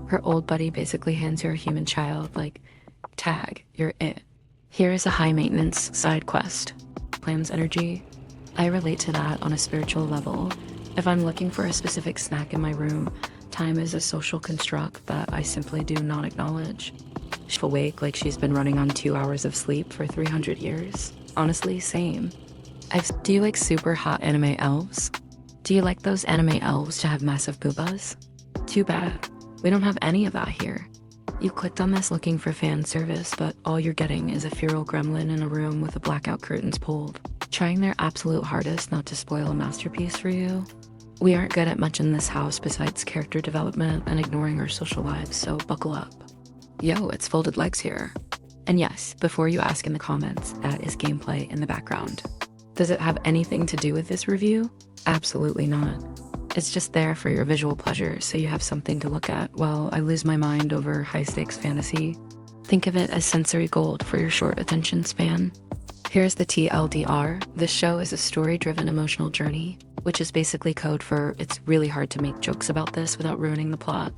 Her old buddy basically hands her a human child, like, tag, you're it. Here is a high maintenance side quest. Plans energy. I relate to that on a spiritual level. If I'm looking for a specific snack in my room, time is a social construct that I simply do not acknowledge. She's awake like she's been running on 2 hours of sleep for 300 years. Honestly, same. Do you like super hot anime elves? Do you like those anime elves to have massive boobas? Too bad. We don't have any of that here. You clicked on this looking for fan service, but all you're getting is a feral gremlin in a room with the blackout curtains pulled, trying their absolute hardest not to spoil a masterpiece for you. We aren't good at much in this house besides character development and ignoring our social lives, so buckle up. Yo, it's folded legs here. And yes, before you ask in the comments, that is gameplay in the background. Does it have anything to do with this review? Absolutely not. It's just there for your visual pleasure, so you have something to look at while I lose my mind over high-stakes fantasy. Think of it as sensory gold for your short attention span. Here's the TLDR. This show is a story-driven emotional journey, which is basically code for it's really hard to make jokes about this without ruining the plot.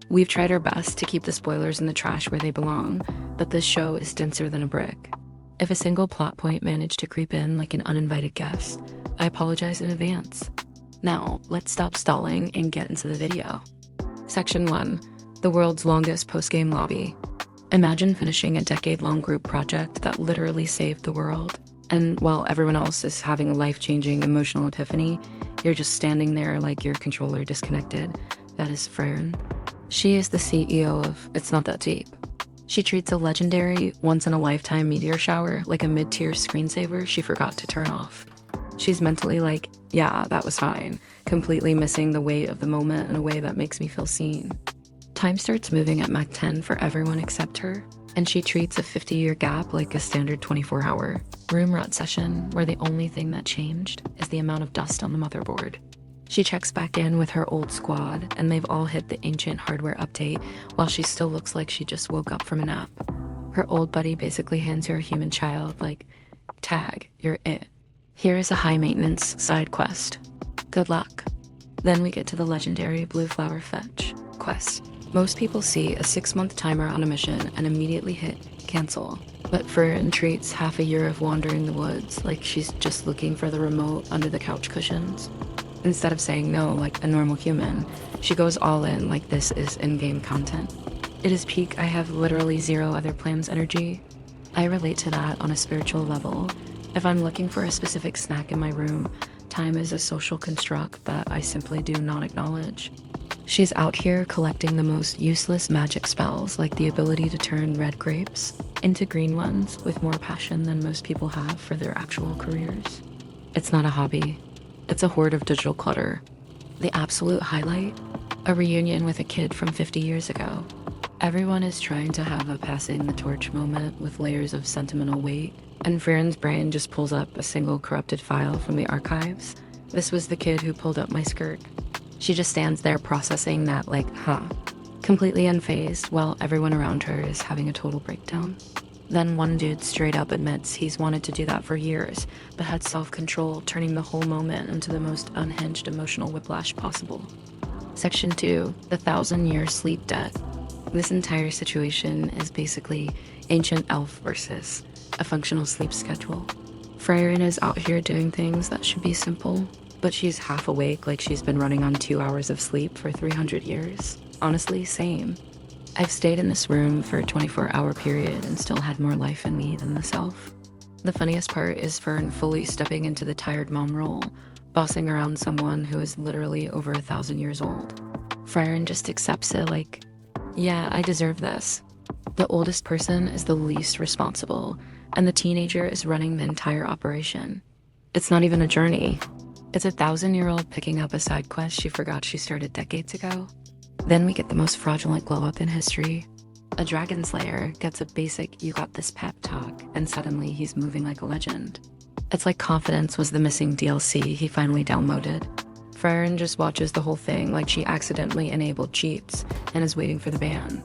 We've tried our best to keep the spoilers in the trash where they belong, but this show is denser than a brick. If a single plot point managed to creep in like an uninvited guest, I apologize in advance. Now, let's stop stalling and get into the video. Section 1. The world's longest post-game lobby. Imagine finishing a decade-long group project that literally saved the world, and while everyone else is having a life-changing emotional epiphany, you're just standing there like your controller disconnected. That is Frieren. She is the CEO of It's Not That Deep. She treats a legendary, once-in-a-lifetime meteor shower like a mid-tier screensaver she forgot to turn off. She's mentally like, yeah, that was fine, completely missing the weight of the moment in a way that makes me feel seen. Time starts moving at Mach 10 for everyone except her, and she treats a 50-year gap like a standard 24-hour room rot session where the only thing that changed is the amount of dust on the motherboard. She checks back in with her old squad, and they've all hit the ancient hardware update while she still looks like she just woke up from a nap. Her old buddy basically hands her a human child, like, tag, you're it. Here is a high-maintenance side quest. Good luck. Then we get to the legendary Blue Flower Fetch quest. Most people see a 6-month timer on a mission and immediately hit cancel. But Frieren treats half a year of wandering the woods like she's just looking for the remote under the couch cushions. Instead of saying no like a normal human, she goes all in like this is in-game content. It is peak I have literally zero other plans energy. I relate to that on a spiritual level. If I'm looking for a specific snack in my room, time is a social construct that I simply do not acknowledge. She's out here collecting the most useless magic spells, like the ability to turn red grapes into green ones with more passion than most people have for their actual careers. It's not a hobby. It's a hoard of digital clutter. The absolute highlight? A reunion with a kid from 50 years ago. Everyone is trying to have a passing the torch moment with layers of sentimental weight, and Frieren's brain just pulls up a single corrupted file from the archives. This was the kid who pulled up my skirt. She just stands there processing that like, completely unfazed while everyone around her is having a total breakdown. Then one dude straight up admits he's wanted to do that for years, but had self-control, turning the whole moment into the most unhinged emotional whiplash possible. Section 2. The 1,000-year sleep debt. This entire situation is basically ancient elf versus a functional sleep schedule. Frieren is out here doing things that should be simple, but she's half awake like she's been running on 2 hours of sleep for 300 years. Honestly, same. I've stayed in this room for a 24-hour period and still had more life in me than the self. The funniest part is Fern fully stepping into the tired mom role, bossing around someone who is literally over 1,000 years old. Frieren just accepts it like, yeah, I deserve this. The oldest person is the least responsible, and the teenager is running the entire operation. It's not even a journey. It's a 1,000-year-old picking up a side quest she forgot she started decades ago. Then we get the most fraudulent glow-up in history. A dragon slayer gets a basic "you got this" pep talk, and suddenly he's moving like a legend. It's like confidence was the missing DLC he finally downloaded. Frieren just watches the whole thing like she accidentally enabled cheats and is waiting for the ban.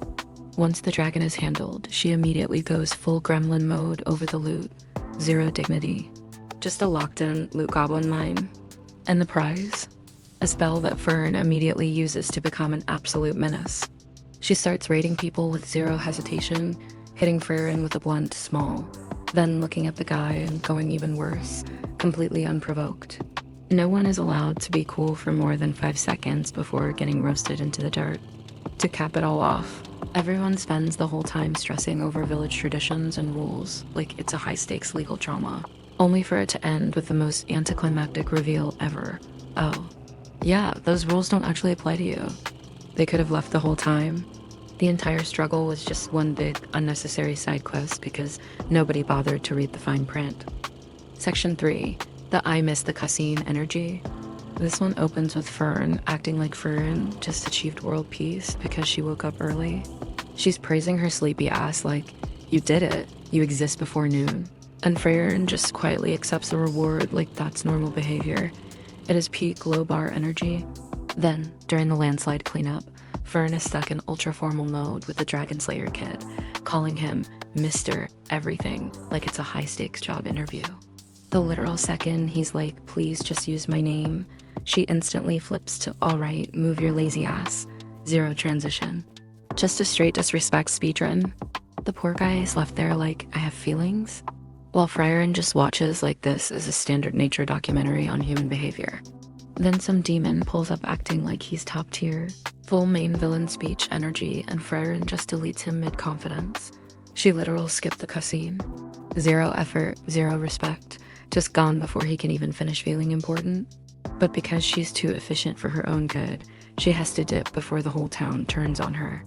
Once the dragon is handled, she immediately goes full gremlin mode over the loot. Zero dignity. Just a locked-in loot goblin mine. And the prize? A spell that Fern immediately uses to become an absolute menace. She starts rating people with zero hesitation, hitting Frieren with a blunt small, then looking at the guy and going even worse, completely unprovoked. No one is allowed to be cool for more than 5 seconds before getting roasted into the dirt. To cap it all off, everyone spends the whole time stressing over village traditions and rules like it's a high-stakes legal drama, only for it to end with the most anticlimactic reveal ever. Oh, yeah, those rules don't actually apply to you. They could have left the whole time. The entire struggle was just one big, unnecessary side quest because nobody bothered to read the fine print. Section 3. The I miss the cutscene energy. This one opens with Fern acting like Frieren just achieved world peace because she woke up early. She's praising her sleepy ass like, you did it, you exist before noon. And Frieren just quietly accepts the reward like that's normal behavior. It is peak low bar energy. Then, during the landslide cleanup, Fern is stuck in ultra-formal mode with the Dragon Slayer kid, calling him Mr. Everything like it's a high-stakes job interview. The literal second he's like, please just use my name, she instantly flips to, alright, move your lazy ass. Zero transition. Just a straight disrespect speedrun. The poor guy is left there like, I have feelings? While Frieren just watches like this is a standard nature documentary on human behavior. Then some demon pulls up acting like he's top tier. Full main villain speech energy, and Frieren just deletes him mid-confidence. She literal skipped the cutscene. Zero effort, zero respect. Just gone before he can even finish feeling important. But because she's too efficient for her own good, she has to dip before the whole town turns on her.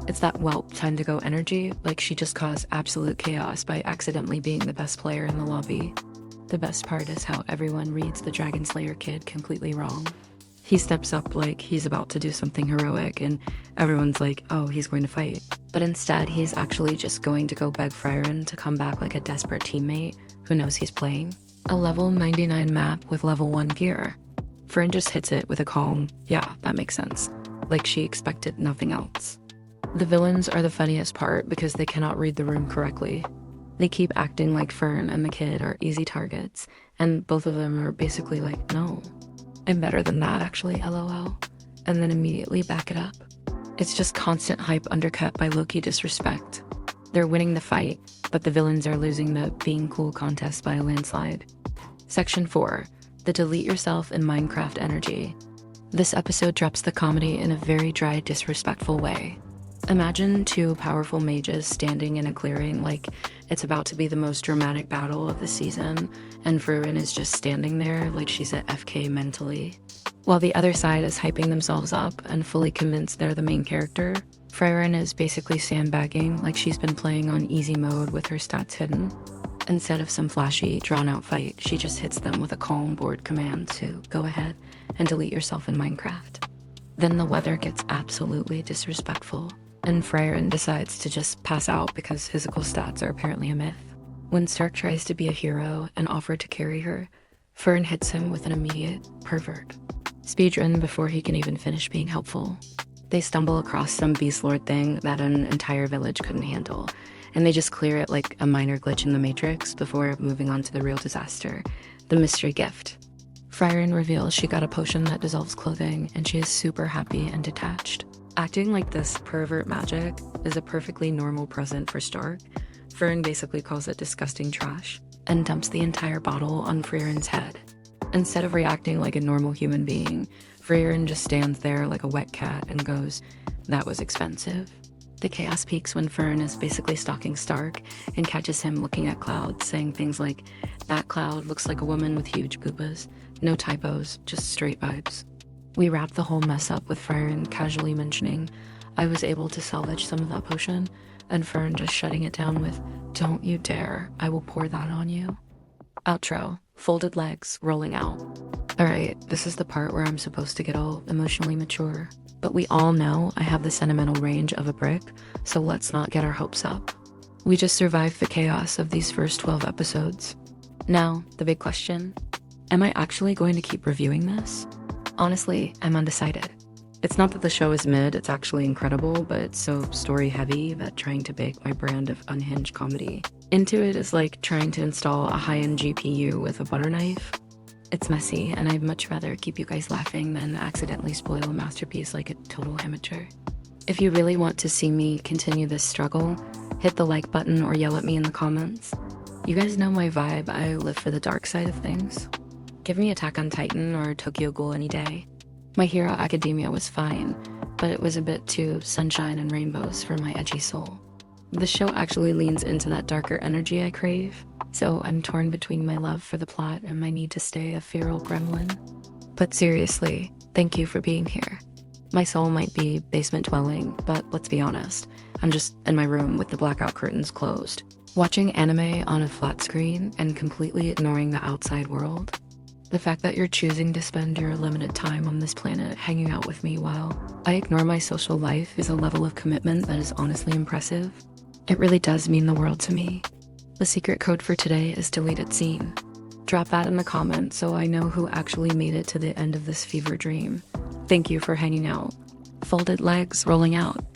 It's that whelp time to go energy, like she just caused absolute chaos by accidentally being the best player in the lobby. The best part is how everyone reads the Dragon Slayer kid completely wrong. He steps up like he's about to do something heroic, and everyone's like, oh, he's going to fight. But instead, he's actually just going to go beg Frieren to come back like a desperate teammate who knows he's playing. A level 99 map with level 1 gear. Frieren just hits it with a calm, yeah, that makes sense. Like she expected nothing else. The villains are the funniest part because they cannot read the room correctly. They keep acting like Fern and the kid are easy targets, and both of them are basically like, no, I'm better than that actually, lol, and then immediately back it up. It's just constant hype undercut by low-key disrespect. They're winning the fight, but the villains are losing the being cool contest by a landslide. Section 4. The delete yourself in Minecraft energy. This episode drops the comedy in a very dry, disrespectful way. Imagine two powerful mages standing in a clearing like it's about to be the most dramatic battle of the season, and Frieren is just standing there like she's at FK mentally. While the other side is hyping themselves up and fully convinced they're the main character, Frieren is basically sandbagging like she's been playing on easy mode with her stats hidden. Instead of some flashy, drawn-out fight, she just hits them with a calm board command to go ahead and delete yourself in Minecraft. Then the weather gets absolutely disrespectful, and Frieren decides to just pass out because physical stats are apparently a myth. When Stark tries to be a hero and offer to carry her, Fern hits him with an immediate pervert. Speedrun before he can even finish being helpful. They stumble across some beast lord thing that an entire village couldn't handle, and they just clear it like a minor glitch in the Matrix before moving on to the real disaster, the mystery gift. Frieren reveals she got a potion that dissolves clothing, and she is super happy and detached. Acting like this pervert magic is a perfectly normal present for Stark, Fern basically calls it disgusting trash and dumps the entire bottle on Frieren's head. Instead of reacting like a normal human being, Frieren just stands there like a wet cat and goes, that was expensive. The chaos peaks when Fern is basically stalking Stark and catches him looking at clouds, saying things like, that cloud looks like a woman with huge boobas, no typos, just straight vibes. We wrap the whole mess up with Frieren casually mentioning, I was able to salvage some of that potion, and Fern just shutting it down with, don't you dare, I will pour that on you. Outro, folded legs, rolling out. Alright, this is the part where I'm supposed to get all emotionally mature, but we all know I have the sentimental range of a brick, so let's not get our hopes up. We just survived the chaos of these first 12 episodes. Now, the big question, am I actually going to keep reviewing this? Honestly, I'm undecided. It's not that the show is mid, it's actually incredible, but it's so story-heavy that trying to bake my brand of unhinged comedy into it is like trying to install a high-end GPU with a butter knife. It's messy, and I'd much rather keep you guys laughing than accidentally spoil a masterpiece like a total amateur. If you really want to see me continue this struggle, hit the like button or yell at me in the comments. You guys know my vibe, I live for the dark side of things. Give me Attack on Titan or Tokyo Ghoul any day. My Hero Academia was fine, but it was a bit too sunshine and rainbows for my edgy soul. The show actually leans into that darker energy I crave, so I'm torn between my love for the plot and my need to stay a feral gremlin. But seriously, thank you for being here. My soul might be basement dwelling, but let's be honest, I'm just in my room with the blackout curtains closed, watching anime on a flat screen and completely ignoring the outside world. The fact that you're choosing to spend your limited time on this planet hanging out with me while I ignore my social life is a level of commitment that is honestly impressive. It really does mean the world to me. The secret code for today is deleted scene. Drop that in the comments so I know who actually made it to the end of this fever dream. Thank you for hanging out. Folded legs rolling out.